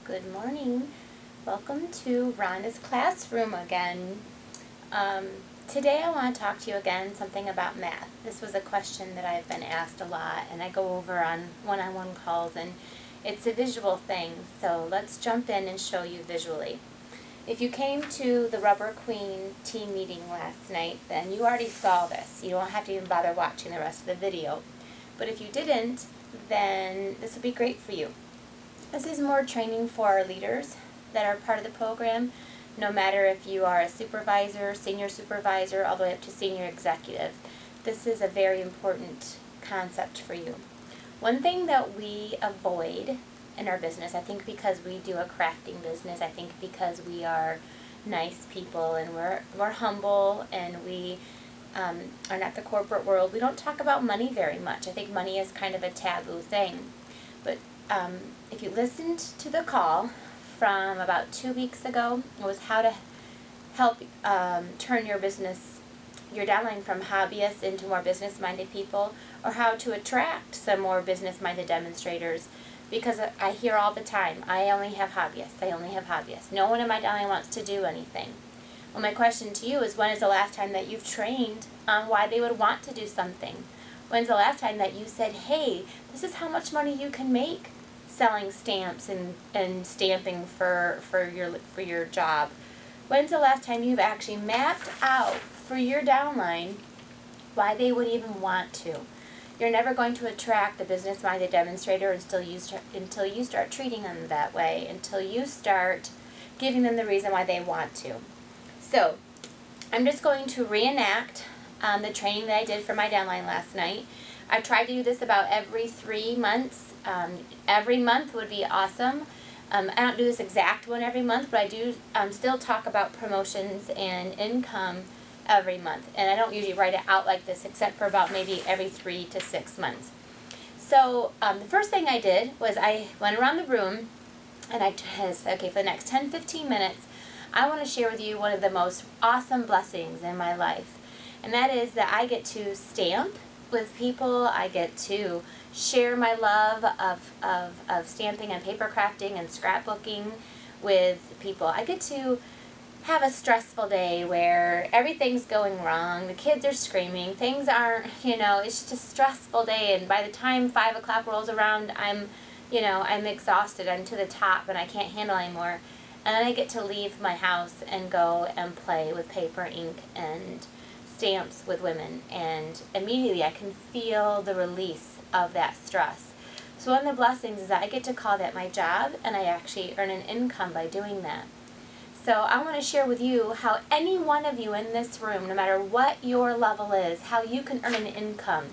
Good morning. Welcome to Rhonda's classroom again. Today I want to talk to you again something about math. This was a question that I've been asked a lot and I go over on one-on-one calls, and it's a visual thing, so let's jump in and show you visually. If you came to the Rubber Queen team meeting last night, then you already saw this. You don't have to even bother watching the rest of the video. But if you didn't, then this will be great for you. This is more training for our leaders that are part of the program, no matter if you are a supervisor, senior supervisor, all the way up to senior executive. This is a very important concept for you. One thing that we avoid in our business, I think because we do a crafting business, I think because we are nice people and we're humble and we are not the corporate world, we don't talk about money very much. I think money is kind of a taboo thing. But if you listened to the call from about 2 weeks ago, it was how to help turn your business, your downline from hobbyists into more business-minded people, or how to attract some more business-minded demonstrators. Because I hear all the time, I only have hobbyists, I only have hobbyists. No one in my downline wants to do anything. Well, my question to you is, when is the last time that you've trained on why they would want to do something? When's the last time that you said, hey, this is how much money you can make selling stamps and stamping for your job? When's the last time you've actually mapped out for your downline why they would even want to? You're never going to attract the business-minded demonstrator until you start treating them that way, until you start giving them the reason why they want to. So, I'm just going to reenact the training that I did for my downline last night. I tried to do this about every 3 months. Every month would be awesome. I don't do this exact one every month, but I do still talk about promotions and income every month. And I don't usually write it out like this except for about maybe every 3 to 6 months. So the first thing I did was I went around the room and I said, okay, for the next 10-15 minutes, I want to share with you one of the most awesome blessings in my life. And that is that I get to stamp with people. I get to share my love of stamping and paper crafting and scrapbooking with people. I get to have a stressful day where everything's going wrong, the kids are screaming, things aren't, it's just a stressful day, and by the time 5 o'clock rolls around, I'm exhausted, I'm to the top, and I can't handle anymore. And then I get to leave my house and go and play with paper, ink, and stamps with women, and immediately I can feel the release of that stress. So one of the blessings is that I get to call that my job, and I actually earn an income by doing that. So I want to share with you how any one of you in this room, no matter what your level is, how you can earn an income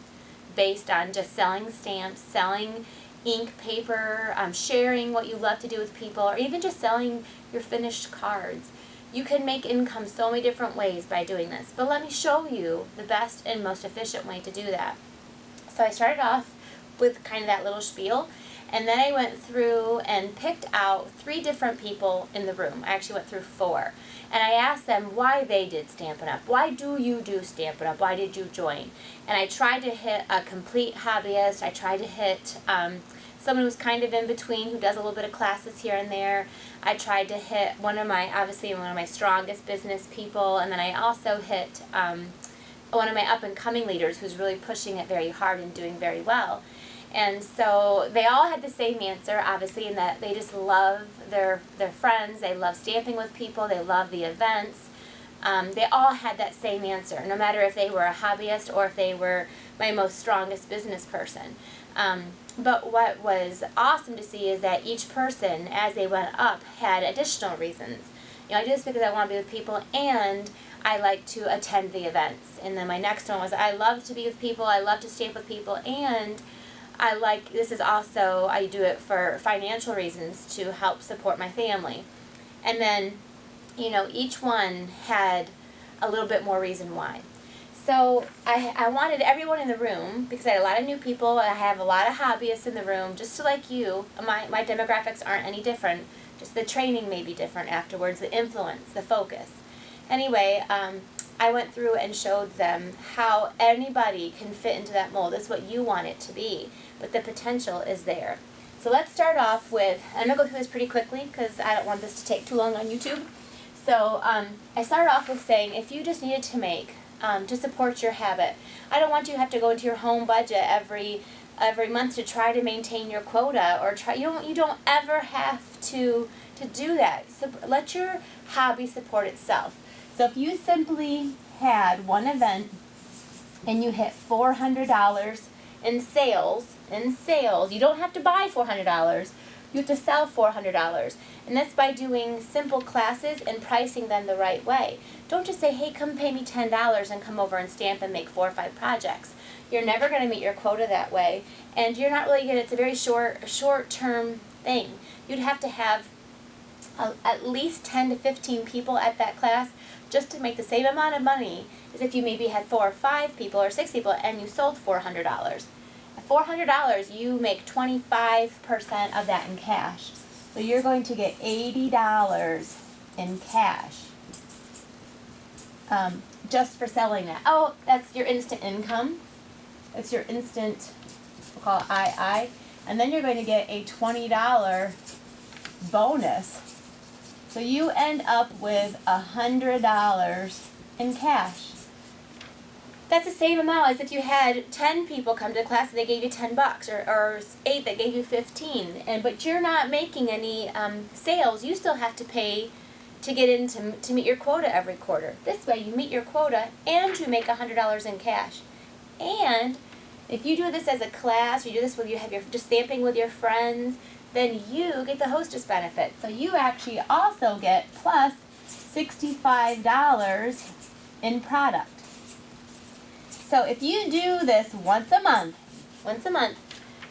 based on just selling stamps, selling ink, paper, sharing what you love to do with people, or even just selling your finished cards. You can make income so many different ways by doing this. But let me show you the best and most efficient way to do that. So I started off with kind of that little spiel, and then I went through and picked out 3 different people in the room. I actually went through 4. And I asked them why they did Stampin' Up. Why do you do Stampin' Up? Why did you join? And I tried to hit a complete hobbyist. I tried to hit someone who's kind of in between, who does a little bit of classes here and there. I tried to hit obviously one of my strongest business people, and then I also hit one of my up-and-coming leaders who's really pushing it very hard and doing very well. And so they all had the same answer, obviously, in that they just love their friends, they love stamping with people, they love the events. They all had that same answer, no matter if they were a hobbyist or if they were my most strongest business person. But what was awesome to see is that each person, as they went up, had additional reasons. I do this because I want to be with people, and I like to attend the events. And then my next one was, I love to be with people, I love to stamp with people, and I do it for financial reasons to help support my family. And then, each one had a little bit more reason why. So I wanted everyone in the room, because I had a lot of new people, I have a lot of hobbyists in the room, just like you. My demographics aren't any different, just the training may be different afterwards, the influence, the focus. Anyway, I went through and showed them how anybody can fit into that mold. It's what you want it to be, but the potential is there. So let's start off with, I'm going to go through this pretty quickly because I don't want this to take too long on YouTube. So I started off with saying if you just needed to make, to support your habit, I don't want you to have to go into your home budget every month to try to maintain your quota, or you don't ever have to do that. So let your hobby support itself. So if you simply had one event and you hit $400 in sales, you don't have to buy $400. You have to sell $400. And that's by doing simple classes and pricing them the right way. Don't just say, hey, come pay me $10 and come over and stamp and make 4 or 5 projects. You're never going to meet your quota that way. And you're not really going to, it's a very short-term thing. You'd have to have at least 10 to 15 people at that class just to make the same amount of money as if you maybe had 4 or 5 people or 6 people and you sold $400. At $400, you make 25% of that in cash. So you're going to get $80 in cash just for selling that. Oh, that's your instant income. That's your instant, we'll call it II. And then you're going to get a $20 bonus. So you end up with $100 in cash. That's the same amount as if you had 10 people come to the class and they gave you $10, or 8 that gave you 15. But you're not making any sales. You still have to pay to get in to meet your quota every quarter. This way you meet your quota and you make $100 in cash. And if you do this as a class, or you do this when you have your just stamping with your friends, then you get the hostess benefit. So you actually also get plus $65 in product. So if you do this once a month,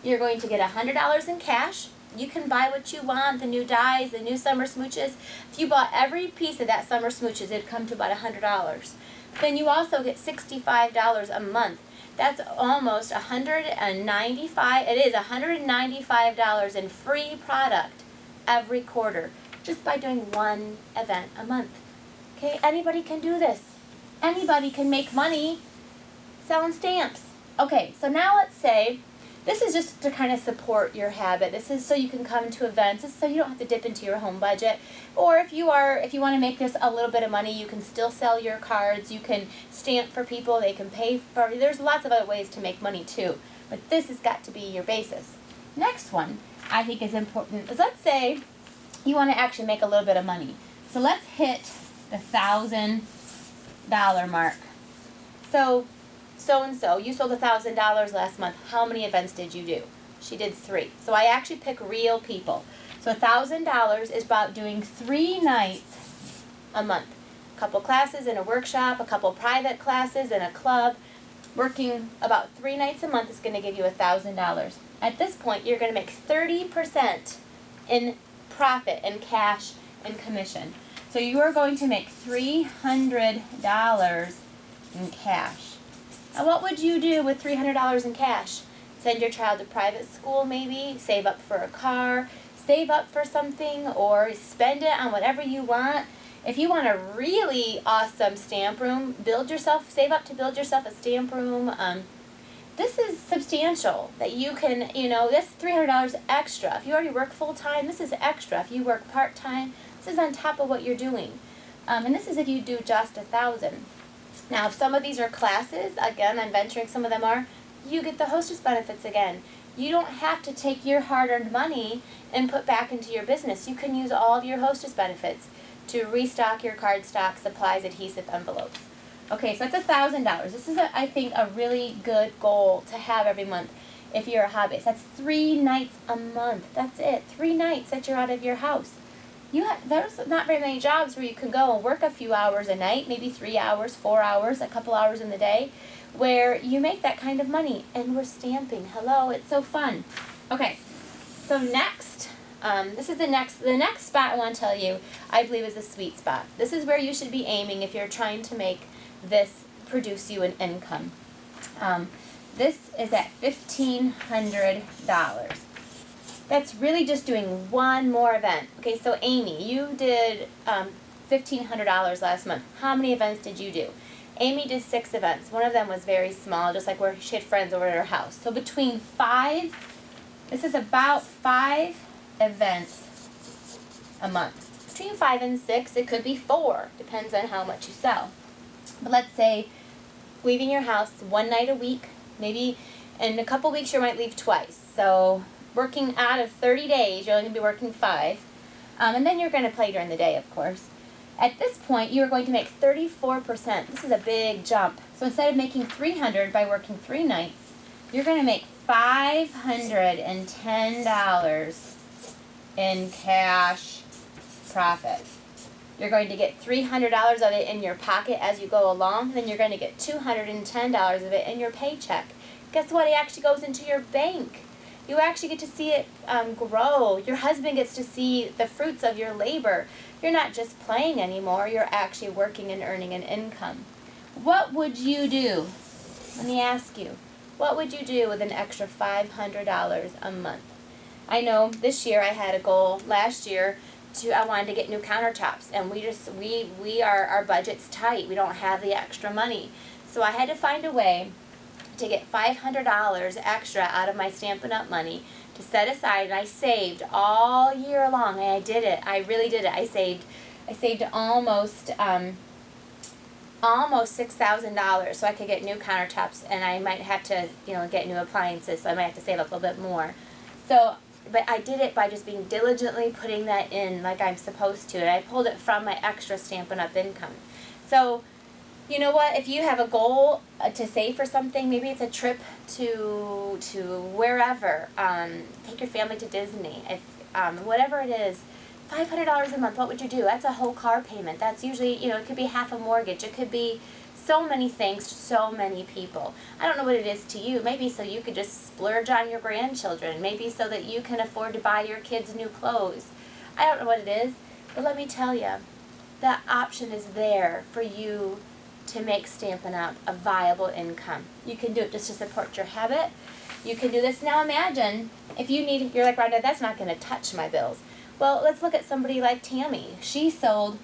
you're going to get $100 in cash. You can buy what you want, the new dies, the new summer smooches. If you bought every piece of that summer smooches, it'd come to about $100. Then you also get $65 a month. That's almost $195. It is $195 in free product every quarter just by doing one event a month. Okay, anybody can do this. Anybody can make money selling stamps. Okay, so now let's say this is just to kind of support your habit. This is so you can come to events. This is so you don't have to dip into your home budget. Or if you want to make this a little bit of money, you can still sell your cards. You can stamp for people. They can pay for. There's lots of other ways to make money too. But this has got to be your basis. Next one I think is important is, let's say you want to actually make a little bit of money. So let's hit the $1,000 mark. So you sold $1,000 last month. How many events did you do? She did 3. So I actually pick real people. So $1,000 is about doing 3 nights a month. A couple classes in a workshop, a couple private classes in a club. Working about 3 nights a month is going to give you $1,000. At this point, you're going to make 30% in profit, in cash, and commission. So you are going to make $300 in cash. Now, what would you do with $300 in cash? Send your child to private school maybe, save up for a car, save up for something, or spend it on whatever you want. If you want a really awesome stamp room, save up to build yourself a stamp room. This is substantial that you can, that's $300 extra. If you already work full-time, this is extra. If you work part-time, this is on top of what you're doing. And this is if you do just $1,000. Now, if some of these are classes, again, I'm venturing some of them are, you get the hostess benefits again. You don't have to take your hard-earned money and put back into your business. You can use all of your hostess benefits to restock your cardstock, supplies, adhesive, envelopes. Okay, so that's $1,000. This is, I think, a really good goal to have every month if you're a hobbyist. That's 3 nights a month. That's it. 3 nights that you're out of your house. There's not very many jobs where you can go and work a few hours a night, maybe 3 hours, 4 hours, a couple hours in the day, where you make that kind of money. And we're stamping. Hello, it's so fun. Okay, so next, this is the next spot I want to tell you, I believe, is the sweet spot. This is where you should be aiming if you're trying to make this produce you an income. This is at $1,500. That's really just doing one more event. Okay, so Amy, you did $1,500 last month. How many events did you do? Amy did 6 events. One of them was very small, just like where she had friends over at her house. So between 5 This is about 5 events a month. Between 5 and 6, it could be 4, depends on how much you sell. But let's say leaving your house 1 night a week, maybe in a couple weeks you might leave twice. So working out of 30 days, you're only going to be working 5. And then you're going to play during the day, of course. At this point, you are going to make 34%. This is a big jump. So instead of making $300 by working 3 nights, you're going to make $510 in cash profit. You're going to get $300 of it in your pocket as you go along, and then you're going to get $210 of it in your paycheck. Guess what? It actually goes into your bank. You actually get to see it grow. Your husband gets to see the fruits of your labor. You're not just playing anymore. You're actually working and earning an income. What would you do? Let me ask you. What would you do with an extra $500 a month? I know this year I had a goal last year I wanted to get new countertops, and our budget's tight. We don't have the extra money. So I had to find a way to get $500 extra out of my Stampin' Up! Money to set aside, and I saved all year long, and I did it. I really did it. I saved almost $6,000 so I could get new countertops, and I might have to, get new appliances, so I might have to save up a little bit more. So, but I did it by just being diligently putting that in like I'm supposed to, and I pulled it from my extra Stampin' Up! Income. So, you know what? If you have a goal to save for something, maybe it's a trip to wherever. Take your family to Disney. If whatever it is, $500 a month. What would you do? That's a whole car payment. That's usually, it could be half a mortgage. It could be so many things to so many people. I don't know what it is to you. Maybe so you could just splurge on your grandchildren. Maybe so that you can afford to buy your kids new clothes. I don't know what it is, but let me tell you, that option is there for you to make Stampin' Up! A viable income. You can do it just to support your habit. You can do this. Now imagine if you're like, Ronda, that's not going to touch my bills. Well, let's look at somebody like Tammy. She sold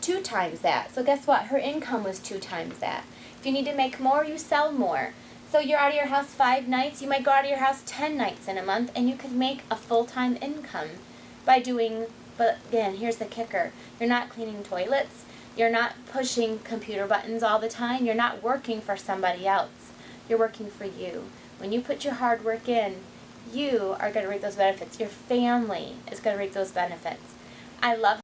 2 times that. So guess what? Her income was 2 times that. If you need to make more, you sell more. So you're out of your house 5 nights. You might go out of your house 10 nights in a month, and you could make a full-time income by doing, but again, here's the kicker. You're not cleaning toilets. You're not pushing computer buttons all the time. You're not working for somebody else. You're working for you. When you put your hard work in, you are going to reap those benefits. Your family is going to reap those benefits. I love